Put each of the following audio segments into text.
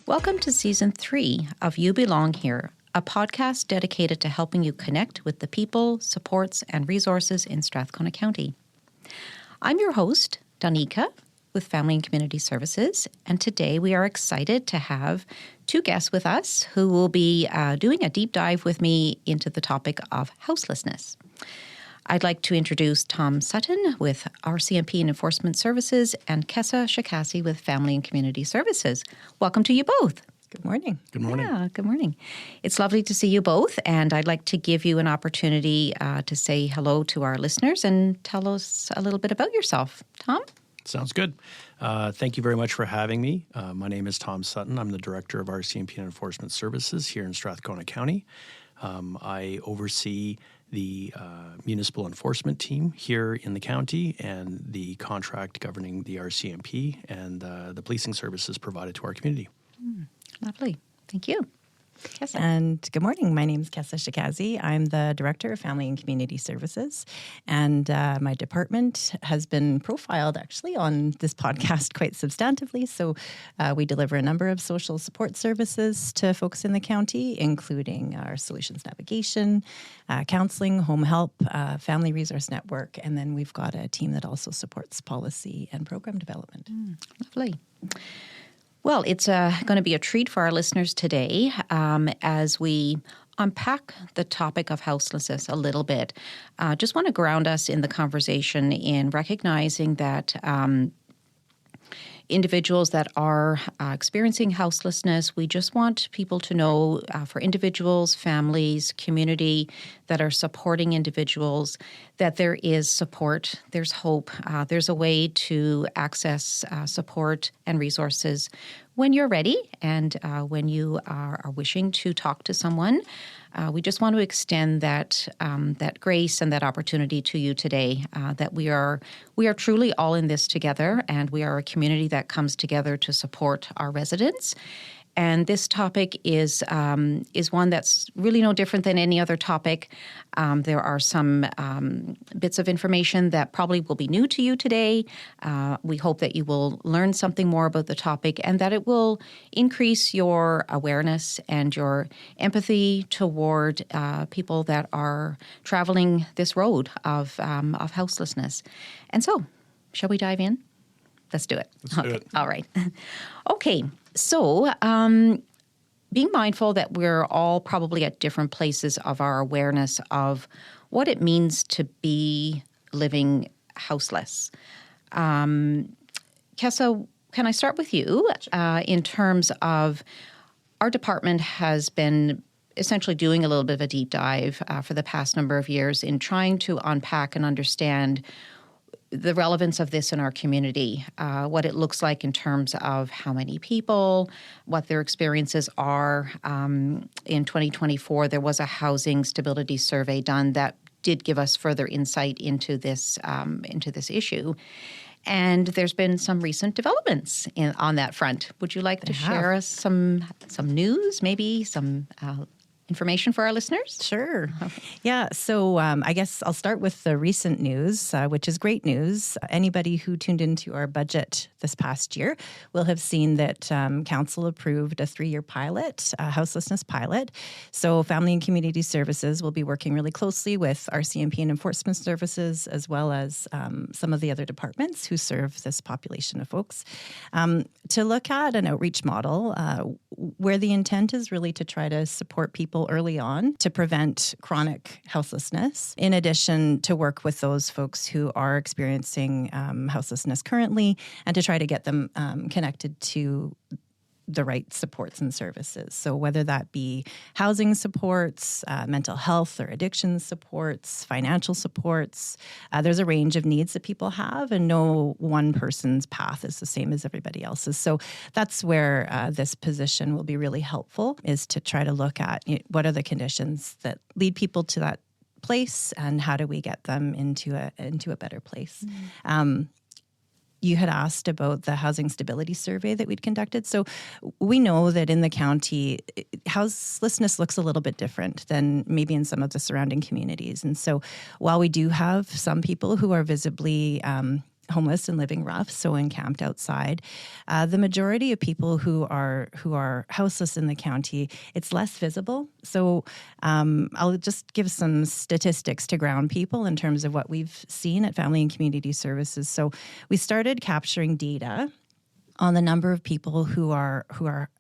Welcome to Season 3 of You Belong Here, a podcast dedicated to helping you connect with the people, supports, and resources in Strathcona County. I'm your host, Doneka, with Family and Community Services, and today we are excited to have two guests with us who will be doing a deep dive with me into the topic of houselessness. I'd like to introduce Tom Sutton with RCMP and Enforcement Services and Kesa Shikasi with Family and Community Services. Welcome to you both. Good morning. Good morning. Yeah, good morning. It's lovely to see you both, and I'd like to give you an opportunity to say hello to our listeners and tell us a little bit about yourself. Tom? Sounds good. Thank you very much for having me. My name is Tom Sutton. I'm the Director of RCMP and Enforcement Services here in Strathcona County. I oversee the municipal enforcement team here in the county and the contract governing the RCMP and the policing services provided to our community. Lovely. Thank you. Kesa. And good morning. My name is Kesa Shikasi. I'm the Director of Family and Community Services. And my department has been profiled actually on this podcast quite substantively. So we deliver a number of social support services to folks in the county, including our solutions navigation, counseling, home help, family resource network. And then we've got a team that also supports policy and program development. Lovely. Well, it's going to be a treat for our listeners today as we unpack the topic of houselessness a little bit. Just want to ground us in the conversation in recognizing that individuals that are experiencing houselessness, we just want people to know for individuals, families, community that are supporting individuals that there is support, there's hope, there's a way to access support and resources when you're ready and when you are wishing to talk to someone. We just want to extend that grace and that opportunity to you today. That we are truly all in this together, and we are a community that comes together to support our residents. And this topic is one that's really no different than any other topic. There are some bits of information that probably will be new to you today. We hope that you will learn something more about the topic and that it will increase your awareness and your empathy toward people that are traveling this road of houselessness. And so, shall we dive in? Let's do it. Let's do it. All right. Okay. So, being mindful that we're all probably at different places of our awareness of what it means to be living houseless. Kesa, can I start with you in terms of our department has been essentially doing a little bit of a deep dive for the past number of years in trying to unpack and understand the relevance of this in our community, what it looks like in terms of how many people, what their experiences are. In 2024, there was a housing stability survey done that did give us further insight into this issue. And there's been some recent developments on that front. Would you like to share us some news, maybe some information for our listeners? Sure. Yeah. So I guess I'll start with the recent news, which is great news. Anybody who tuned into our budget this past year will have seen that Council approved a 3-year pilot, a houselessness pilot. So Family and Community Services will be working really closely with RCMP and Enforcement Services, as well as some of the other departments who serve this population of folks, to look at an outreach model where the intent is really to try to support people early on to prevent chronic houselessness, in addition to work with those folks who are experiencing houselessness currently and to try to get them connected to the right supports and services. So whether that be housing supports, mental health or addiction supports, financial supports, there's a range of needs that people have, and no one person's path is the same as everybody else's. So that's where this position will be really helpful, is to try to look at what are the conditions that lead people to that place and how do we get them into a better place. You had asked about the housing stability survey that we'd conducted. So we know that in the county, houselessness looks a little bit different than maybe in some of the surrounding communities. And so while we do have some people who are visibly homeless and living rough, so encamped outside. The majority of people who are houseless in the county, it's less visible. So I'll just give some statistics to ground people in terms of what we've seen at Family and Community Services. So we started capturing data on the number of people who are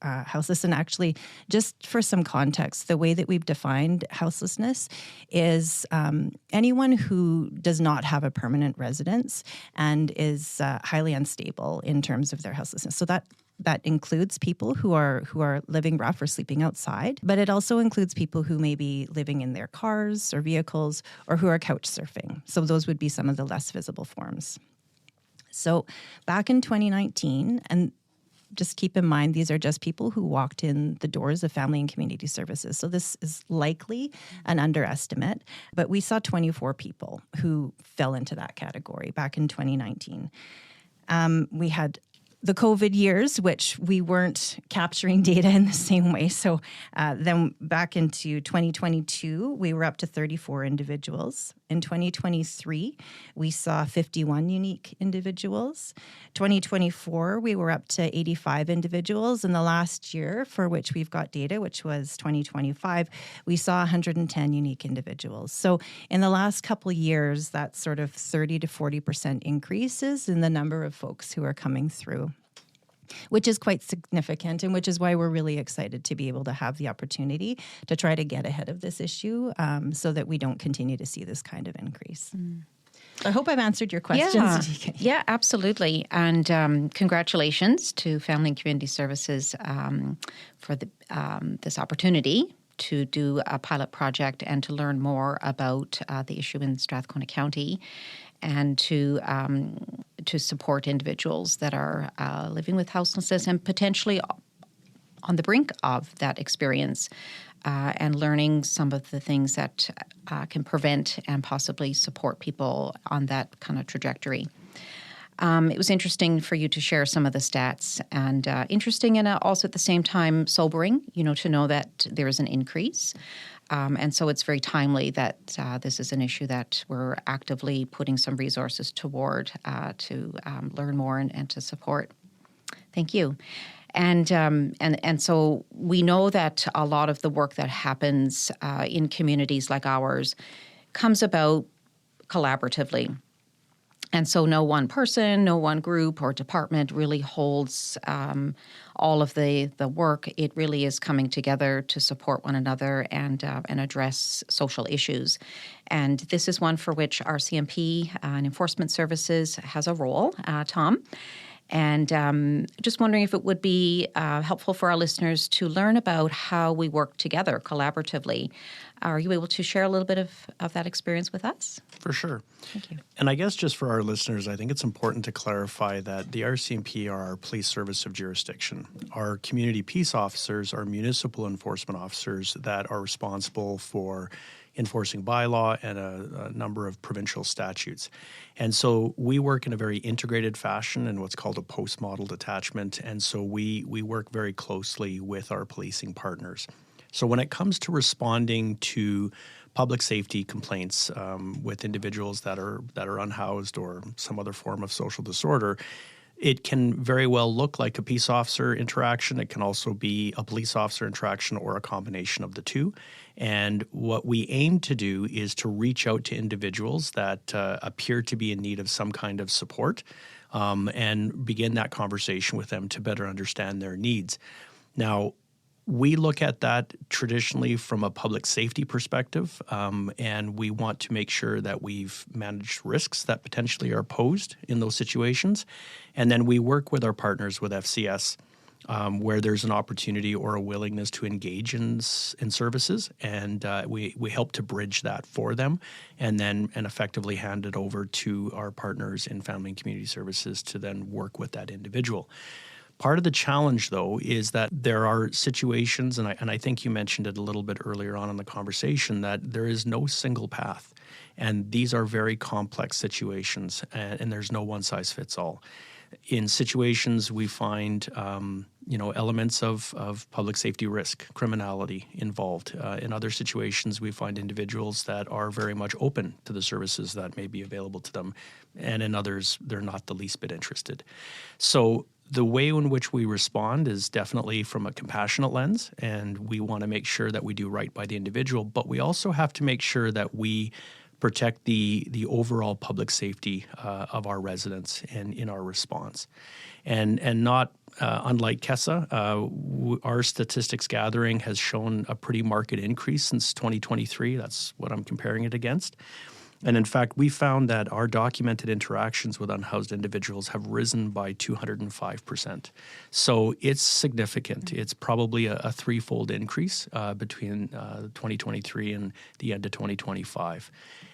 houseless. And actually, just for some context, the way that we've defined houselessness is anyone who does not have a permanent residence and is highly unstable in terms of their houselessness. So that includes people who are living rough or sleeping outside, but it also includes people who may be living in their cars or vehicles or who are couch surfing. So those would be some of the less visible forms. So back in 2019, and just keep in mind, these are just people who walked in the doors of Family and Community Services. So this is likely an underestimate, but we saw 24 people who fell into that category back in 2019. We had the COVID years, which we weren't capturing data in the same way. So then back into 2022, we were up to 34 individuals. In 2023, we saw 51 unique individuals. 2024, we were up to 85 individuals. And the last year for which we've got data, which was 2025, we saw 110 unique individuals. So in the last couple of years, that's sort of 30 to 40% increases in the number of folks who are coming through, which is quite significant, and which is why we're really excited to be able to have the opportunity to try to get ahead of this issue so that we don't continue to see this kind of increase. I hope I've answered your questions. Yeah, absolutely. And congratulations to Family and Community Services for this opportunity to do a pilot project and to learn more about the issue in Strathcona County, and to support individuals that are living with houselessness and potentially on the brink of that experience, and learning some of the things that can prevent and possibly support people on that kind of trajectory. It was interesting for you to share some of the stats, and interesting and also at the same time sobering, to know that there is an increase. And so it's very timely that this is an issue that we're actively putting some resources toward to learn more and to support. Thank you. And so we know that a lot of the work that happens in communities like ours comes about collaboratively. And so no one person, no one group or department really holds all of the work. It really is coming together to support one another and address social issues. And this is one for which RCMP and Enforcement Services has a role, Tom. And just wondering if it would be helpful for our listeners to learn about how we work together collaboratively. Are you able to share a little bit of that experience with us? For sure. Thank you. And I guess just for our listeners, I think it's important to clarify that the RCMP are our police service of jurisdiction. Our community peace officers are municipal enforcement officers that are responsible for enforcing bylaw and a number of provincial statutes. And so we work in a very integrated fashion in what's called a post-model detachment. And so we work very closely with our policing partners. So when it comes to responding to public safety complaints with individuals that are unhoused or some other form of social disorder, it can very well look like a peace officer interaction. It can also be a police officer interaction or a combination of the two. And what we aim to do is to reach out to individuals that appear to be in need of some kind of support and begin that conversation with them to better understand their needs. Now, we look at that traditionally from a public safety perspective, and we want to make sure that we've managed risks that potentially are posed in those situations. And then we work with our partners with FCS where there's an opportunity or a willingness to engage in services, and we help to bridge that for them and effectively hand it over to our partners in Family and Community Services to then work with that individual. Part of the challenge, though, is that there are situations, and I think you mentioned it a little bit earlier on in the conversation, that there is no single path. And these are very complex situations, and there's no one-size-fits-all. In situations we find elements of public safety risk, criminality involved. In other situations, we find individuals that are very much open to the services that may be available to them. And in others, they're not the least bit interested. So the way in which we respond is definitely from a compassionate lens, and we want to make sure that we do right by the individual, but we also have to make sure that we protect the overall public safety of our residents and in our response. And not unlike Kesa, our statistics gathering has shown a pretty marked increase since 2023. That's what I'm comparing it against. And in fact, we found that our documented interactions with unhoused individuals have risen by 205%. So it's significant. It's probably a threefold increase between 2023 and the end of 2025.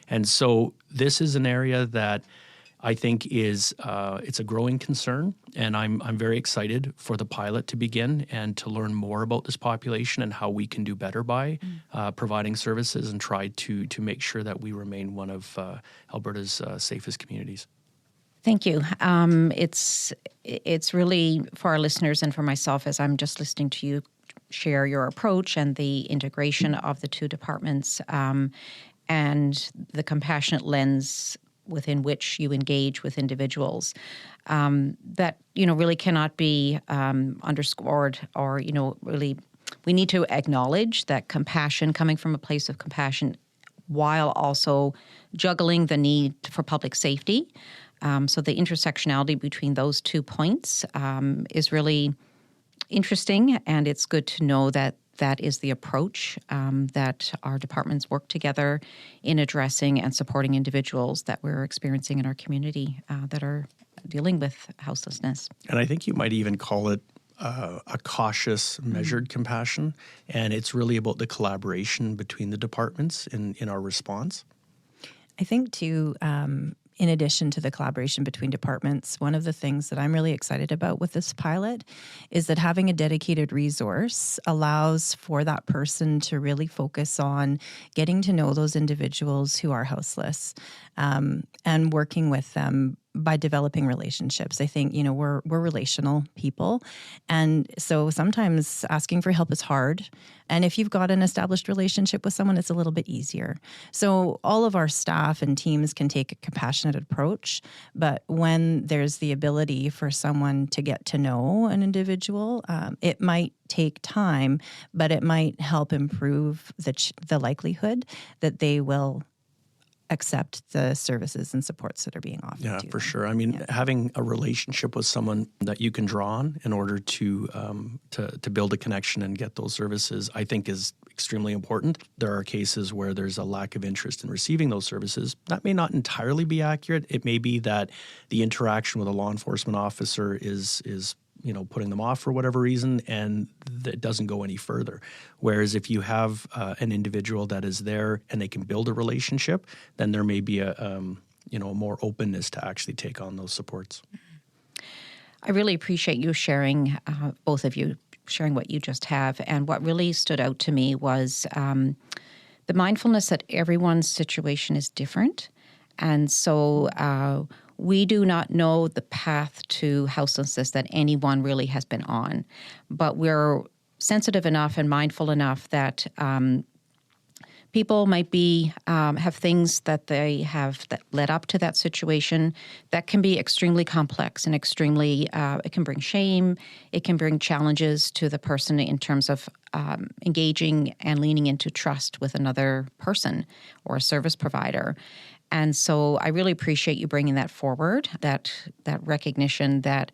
And so this is an area that I think is it's a growing concern, and I'm very excited for the pilot to begin and to learn more about this population and how we can do better by providing services and try to make sure that we remain one of Alberta's safest communities. Thank you. It's really for our listeners and for myself, as I'm just listening to you share your approach and the integration of the two departments and the compassionate lens within which you engage with individuals, that really cannot be underscored, or really we need to acknowledge that compassion, coming from a place of compassion, while also juggling the need for public safety. So the intersectionality between those 2 points is really interesting, and it's good to know that that is the approach that our departments work together in addressing and supporting individuals that we're experiencing in our community that are dealing with houselessness. And I think you might even call it a cautious, measured compassion. And it's really about the collaboration between the departments in our response. I think, too, in addition to the collaboration between departments, one of the things that I'm really excited about with this pilot is that having a dedicated resource allows for that person to really focus on getting to know those individuals who are houseless and working with them by developing relationships. I think, we're relational people. And so sometimes asking for help is hard. And if you've got an established relationship with someone, it's a little bit easier. So all of our staff and teams can take a compassionate approach. But when there's the ability for someone to get to know an individual, it might take time, but it might help improve the likelihood that they will accept the services and supports that are being offered. Yeah, to for them. sure. I mean, having a relationship with someone that you can draw on in order to build a connection and get those services, I think is extremely important. There are cases where there's a lack of interest in receiving those services. That may not entirely be accurate. It may be that the interaction with a law enforcement officer is putting them off for whatever reason, and it doesn't go any further. Whereas if you have an individual that is there and they can build a relationship, then there may be a more openness to actually take on those supports. I really appreciate you sharing, both of you, sharing what you just have. And what really stood out to me was the mindfulness that everyone's situation is different. And so we do not know the path to houselessness that anyone really has been on, but we're sensitive enough and mindful enough that people might be have things that they have that led up to that situation that can be extremely complex and extremely. It can bring shame. It can bring challenges to the person in terms of engaging and leaning into trust with another person or a service provider. And so I really appreciate you bringing that forward, that recognition that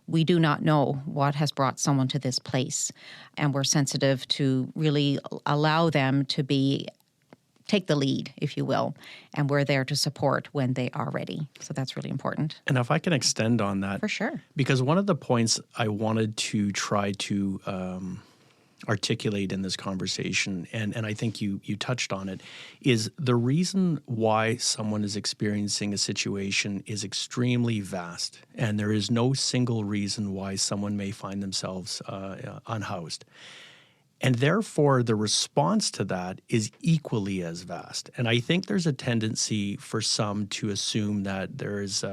we do not know what has brought someone to this place. And we're sensitive to really allow them to take the lead, if you will, and we're there to support when they are ready. So that's really important. And if I can extend on that. For sure. Because one of the points I wanted to try to articulate in this conversation, and I think you touched on it, is the reason why someone is experiencing a situation is extremely vast, and there is no single reason why someone may find themselves unhoused. And therefore, the response to that is equally as vast. And I think there's a tendency for some to assume that there is,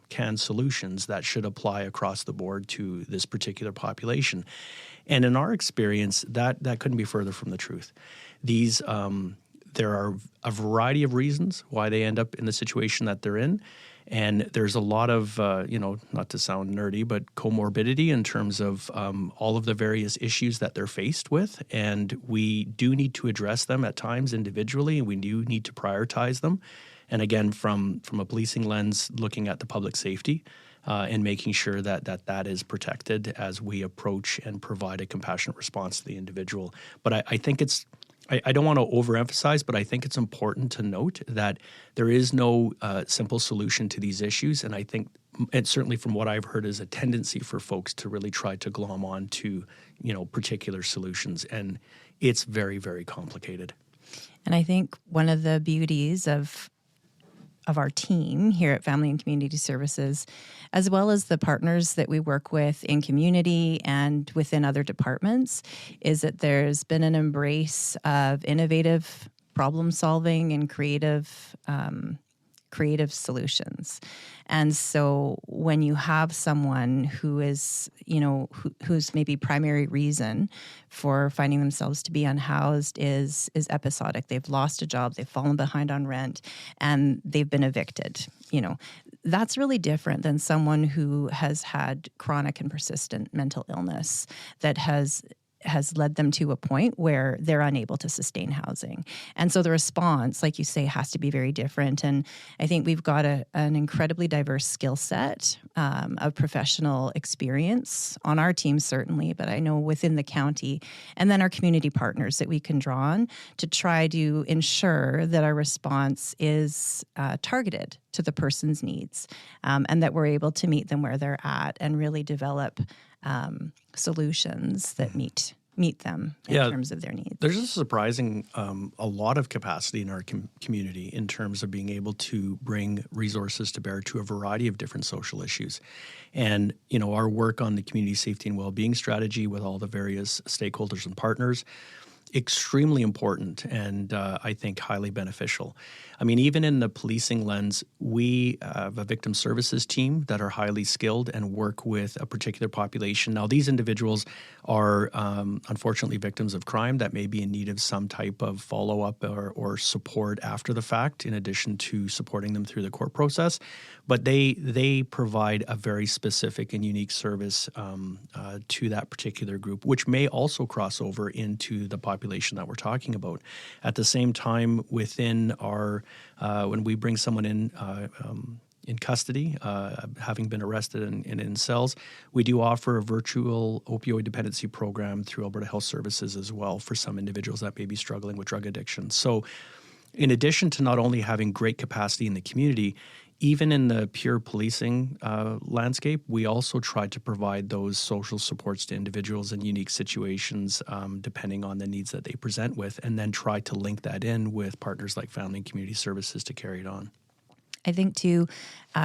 canned solutions that should apply across the board to this particular population. And in our experience, that couldn't be further from the truth. There are a variety of reasons why they end up in the situation that they're in. And there's a lot of, not to sound nerdy, but comorbidity in terms of all of the various issues that they're faced with. And we do need to address them at times individually, and we do need to prioritize them. And again, from a policing lens, looking at the public safety and making sure that is protected as we approach and provide a compassionate response to the individual. But I think I don't want to overemphasize, but I think it's important to note that there is no simple solution to these issues. And I think, and certainly from what I've heard, is a tendency for folks to really try to glom on to, particular solutions. And it's very, very complicated. And I think one of the beauties of our team here at Family and Community Services, as well as the partners that we work with in community and within other departments, is that there's been an embrace of innovative problem solving and creative solutions. And so when you have someone who is, whose maybe primary reason for finding themselves to be unhoused is episodic, they've lost a job, they've fallen behind on rent, and they've been evicted, that's really different than someone who has had chronic and persistent mental illness that has led them to a point where they're unable to sustain housing. And so the response, like you say, has to be very different. And I think we've got an incredibly diverse skill set of professional experience on our team, certainly, but I know within the county, and then our community partners that we can draw on to try to ensure that our response is targeted to the person's needs, and that we're able to meet them where they're at and really develop solutions that meet them in terms of their needs. There's a surprising a lot of capacity in our community in terms of being able to bring resources to bear to a variety of different social issues. And, our work on the community safety and well-being strategy with all the various stakeholders and partners, extremely important and I think highly beneficial. I mean, even in the policing lens, we have a victim services team that are highly skilled and work with a particular population. Now, these individuals are unfortunately victims of crime that may be in need of some type of follow-up or support after the fact, in addition to supporting them through the court process. But they provide a very specific and unique service to that particular group, which may also cross over into the population that we're talking about. At the same time, within our when we bring someone in custody, having been arrested and in cells, we do offer a virtual opioid dependency program through Alberta Health Services as well for some individuals that may be struggling with drug addiction. So in addition to not only having great capacity in the community, even in the pure policing landscape, we also try to provide those social supports to individuals in unique situations, depending on the needs that they present with, and then try to link that in with partners like Family and Community Services to carry it on. I think, too,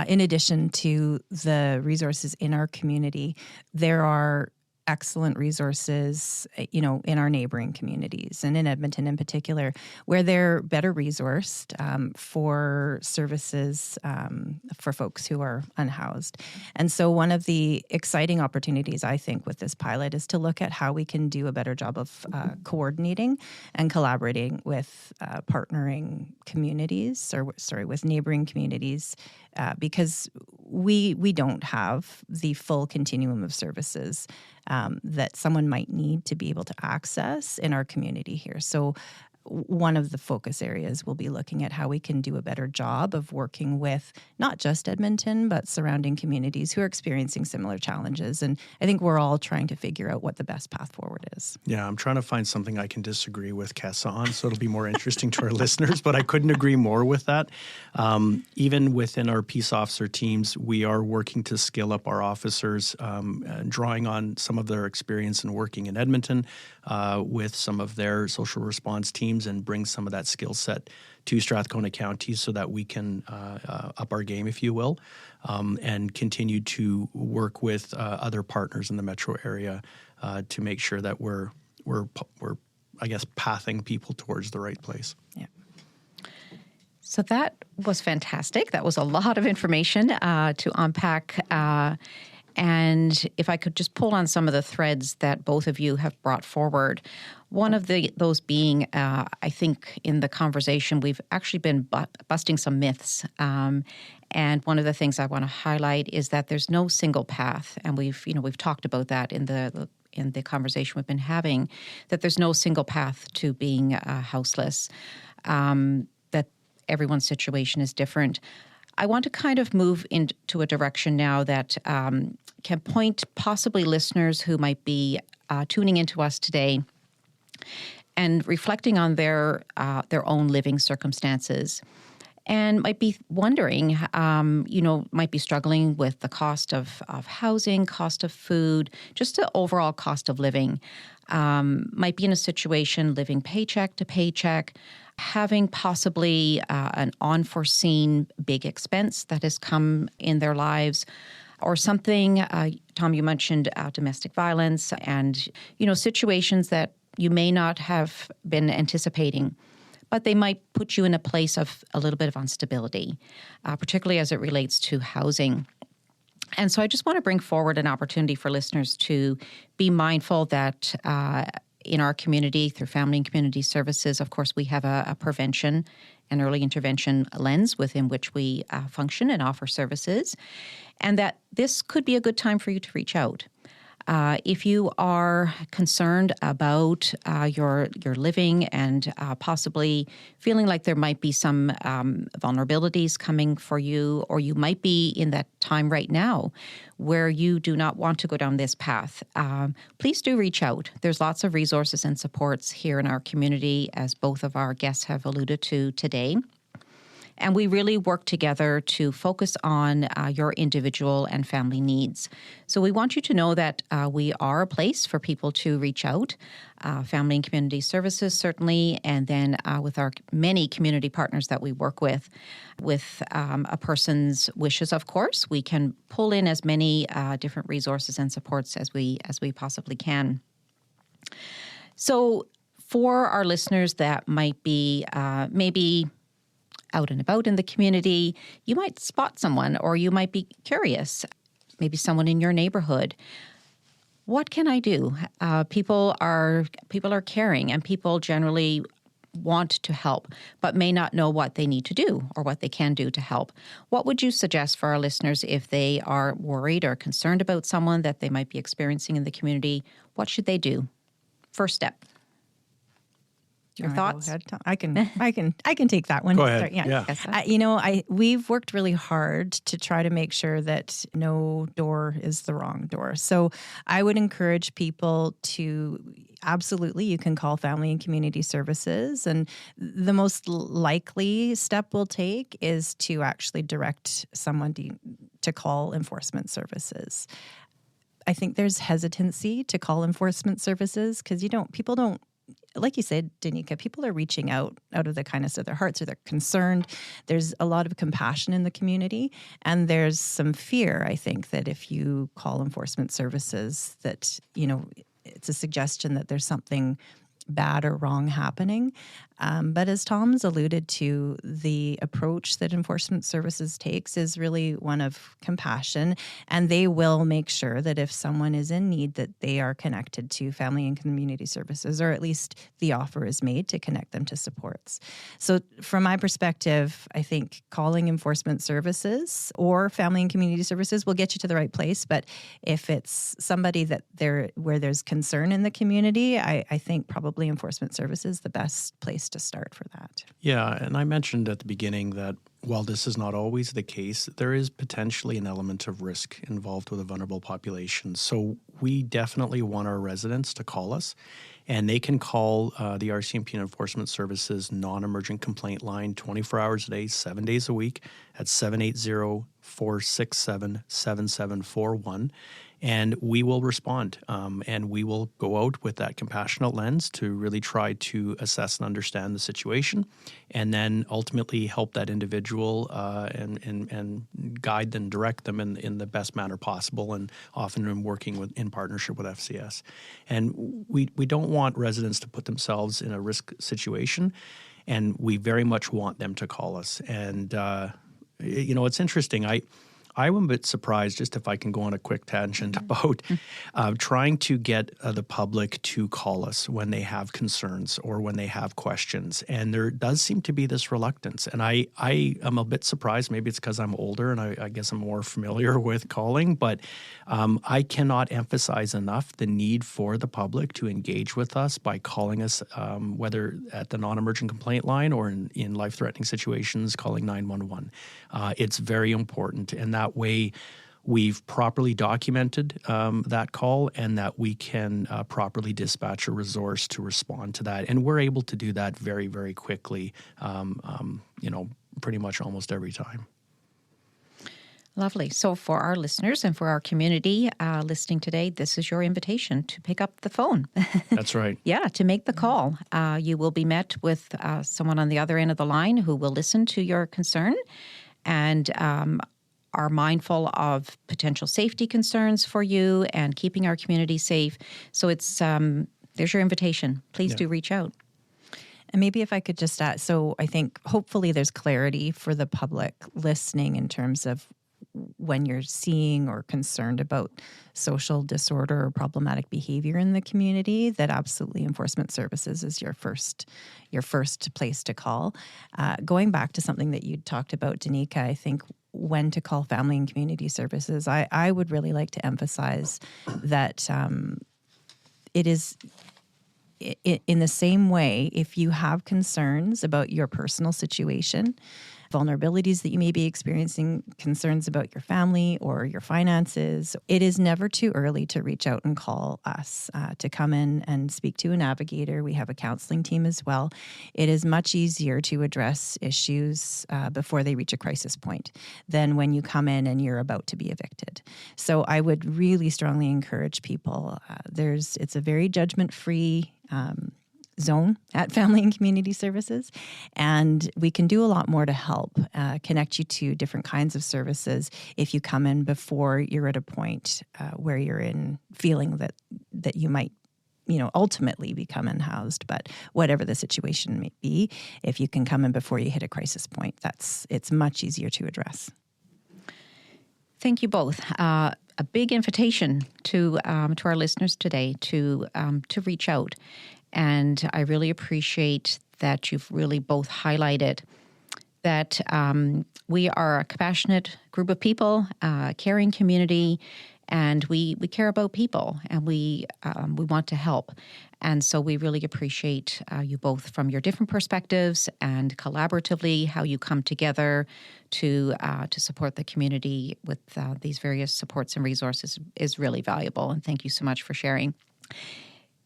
in addition to the resources in our community, there are excellent resources, in our neighboring communities and in Edmonton in particular, where they're better resourced for services for folks who are unhoused. And so one of the exciting opportunities, I think, with this pilot is to look at how we can do a better job of coordinating and collaborating with partnering communities, with neighboring communities, because we don't have the full continuum of services that someone might need to be able to access in our community here. So one of the focus areas will be looking at how we can do a better job of working with not just Edmonton, but surrounding communities who are experiencing similar challenges. And I think we're all trying to figure out what the best path forward is. Yeah, I'm trying to find something I can disagree with Kesa on, so it'll be more interesting to our listeners, but I couldn't agree more with that. Even within our peace officer teams, we are working to scale up our officers, drawing on some of their experience in working in Edmonton with some of their social response teams, and bring some of that skill set to Strathcona County so that we can up our game, if you will, and continue to work with other partners in the metro area to make sure that we're we're I guess pathing people towards the right place. Yeah. So that was fantastic. That was a lot of information to unpack. And if I could just pull on some of the threads that both of you have brought forward, one of those being, I think, in the conversation, we've actually been busting some myths. And one of the things I want to highlight is that there's no single path, and we've talked about that in the conversation we've been having, that there's no single path to being houseless. That everyone's situation is different. I want to kind of move into a direction now that can point possibly listeners who might be tuning into us today and reflecting on their own living circumstances, and might be wondering, might be struggling with the cost of housing, cost of food, just the overall cost of living. Might be in a situation living paycheck to paycheck, having possibly an unforeseen big expense that has come in their lives, or something. Tom, you mentioned domestic violence and, situations that you may not have been anticipating, but they might put you in a place of a little bit of instability, particularly as it relates to housing. And so I just want to bring forward an opportunity for listeners to be mindful that in our community, through Family and Community Services, of course, we have a prevention and early intervention lens within which we function and offer services, and that this could be a good time for you to reach out. If you are concerned about your living and possibly feeling like there might be some vulnerabilities coming for you, or you might be in that time right now where you do not want to go down this path, please do reach out. There's lots of resources and supports here in our community, as both of our guests have alluded to today. And we really work together to focus on your individual and family needs. So we want you to know that we are a place for people to reach out, Family and Community Services certainly, and then with our many community partners that we work with a person's wishes, of course, we can pull in as many different resources and supports as we possibly can. So for our listeners that might be maybe out and about in the community, you might spot someone, or you might be curious, maybe someone in your neighborhood. What can I do? People are caring, and people generally want to help, but may not know what they need to do or what they can do to help. What would you suggest for our listeners if they are worried or concerned about someone that they might be experiencing in the community? What should they do? First step. Your thoughts? I can take that one. Go ahead. Yeah. We've worked really hard to try to make sure that no door is the wrong door. So I would encourage people to absolutely, you can call Family and Community Services, and the most likely step we'll take is to actually direct someone to call enforcement services. I think there's hesitancy to call enforcement services because people don't. Like you said, Doneka, people are reaching out of the kindness of their hearts, or they're concerned. There's a lot of compassion in the community, and there's some fear, I think, that if you call enforcement services, that, it's a suggestion that there's something bad or wrong happening. But as Tom's alluded to, the approach that enforcement services takes is really one of compassion, and they will make sure that if someone is in need, that they are connected to Family and Community Services, or at least the offer is made to connect them to supports. So from my perspective, I think calling enforcement services or Family and Community Services will get you to the right place. But if it's somebody where there's concern in the community, I think probably enforcement services is the best place to start for that. Yeah, and I mentioned at the beginning that while this is not always the case, there is potentially an element of risk involved with a vulnerable population. So we definitely want our residents to call us, and they can call the RCMP and Enforcement Services non-emergent complaint line 24 hours a day, 7 days a week at 780-467-7741. And we will respond, and we will go out with that compassionate lens to really try to assess and understand the situation, and then ultimately help that individual and guide them, direct them in the best manner possible, and often in working in partnership with FCS. And we don't want residents to put themselves in a risk situation, and we very much want them to call us. And it's interesting. I'm a bit surprised, just if I can go on a quick tangent, about trying to get the public to call us when they have concerns or when they have questions. And there does seem to be this reluctance. And I am a bit surprised. Maybe it's because I'm older and I guess I'm more familiar with calling. But I cannot emphasize enough the need for the public to engage with us by calling us, whether at the non-emergent complaint line or in life-threatening situations, calling 911. It's very important. And that way, we've properly documented that call, and that we can properly dispatch a resource to respond to that. And we're able to do that very, very quickly, pretty much almost every time. Lovely. So for our listeners and for our community listening today, this is your invitation to pick up the phone. That's right. Yeah, to make the call. You will be met with someone on the other end of the line who will listen to your concern and are mindful of potential safety concerns for you and keeping our community safe. So it's there's your invitation. Please do reach out. And maybe if I could just add, so I think hopefully there's clarity for the public listening in terms of when you're seeing or concerned about social disorder or problematic behavior in the community, that absolutely enforcement services is your first place to call. Going back to something that you talked about, Doneka, I think when to call family and community services, I would really like to emphasize that it is in the same way, if you have concerns about your personal situation, vulnerabilities that you may be experiencing, concerns about your family or your finances, it is never too early to reach out and call us to come in and speak to a navigator. We have a counseling team as well. It is much easier to address issues before they reach a crisis point than when you come in and you're about to be evicted. So I would really strongly encourage people. It's a very judgment-free zone at Family and Community Services, and we can do a lot more to help connect you to different kinds of services if you come in before you're at a point where you're in feeling that you might ultimately become unhoused. But whatever the situation may be, if you can come in before you hit a crisis point, it's much easier to address. Thank you both. A big invitation to our listeners today to reach out. And I really appreciate that you've really both highlighted that we are a compassionate group of people, a caring community, and we care about people, and we want to help. And so we really appreciate you both from your different perspectives and collaboratively how you come together to support the community with these various supports and resources is really valuable. And thank you so much for sharing.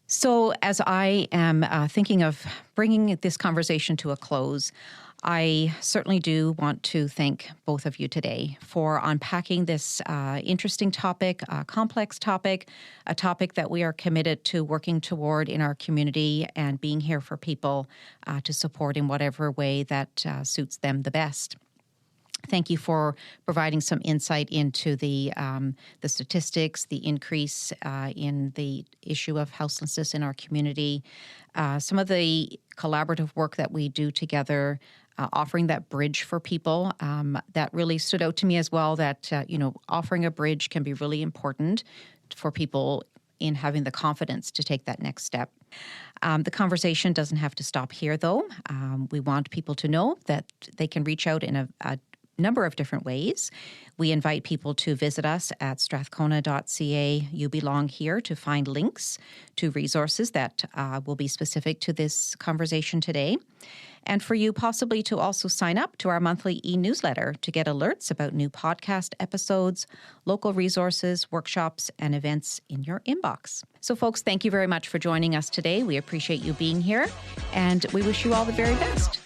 So as I am thinking of bringing this conversation to a close, I certainly do want to thank both of you today for unpacking this interesting topic, complex topic, a topic that we are committed to working toward in our community and being here for people to support in whatever way that suits them the best. Thank you for providing some insight into the statistics, the increase in the issue of houselessness in our community, some of the collaborative work that we do together, offering that bridge for people. That really stood out to me as well, that, offering a bridge can be really important for people in having the confidence to take that next step. The conversation doesn't have to stop here, though. We want people to know that they can reach out in a number of different ways. We invite people to visit us at strathcona.ca, YouBelongHere, to find links to resources that will be specific to this conversation today. And for you possibly to also sign up to our monthly e-newsletter to get alerts about new podcast episodes, local resources, workshops, and events in your inbox. So folks, thank you very much for joining us today. We appreciate you being here, and we wish you all the very best.